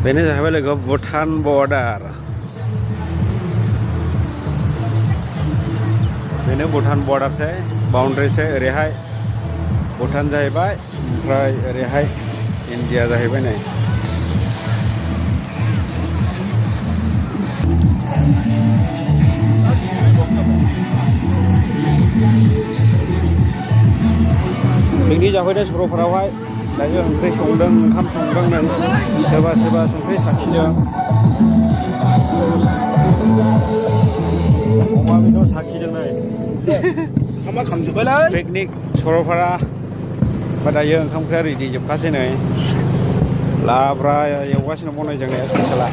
बेनो जाहैबाय लोगो भुटान बर्डार बेनो भुटान बर्डारसै बाउन्ड्रिसै ओरैहाय भुटान जाहैबाय ओमफ्राय ओरैहाय इन्डिया जाहैबाय नै पिकनिक जाफैदों सरलपारायावहाय दायो ओंख्रि संदों ओंखाम संदों सोरबा सोरबा संख्रि साखिदों अमा बेदर साखिदों नै पिकनिक सरलपारा दायो ओंखामफ्रा रेडि जोबखासै नै लाब्रा एवगासिनो बनायजों नै साला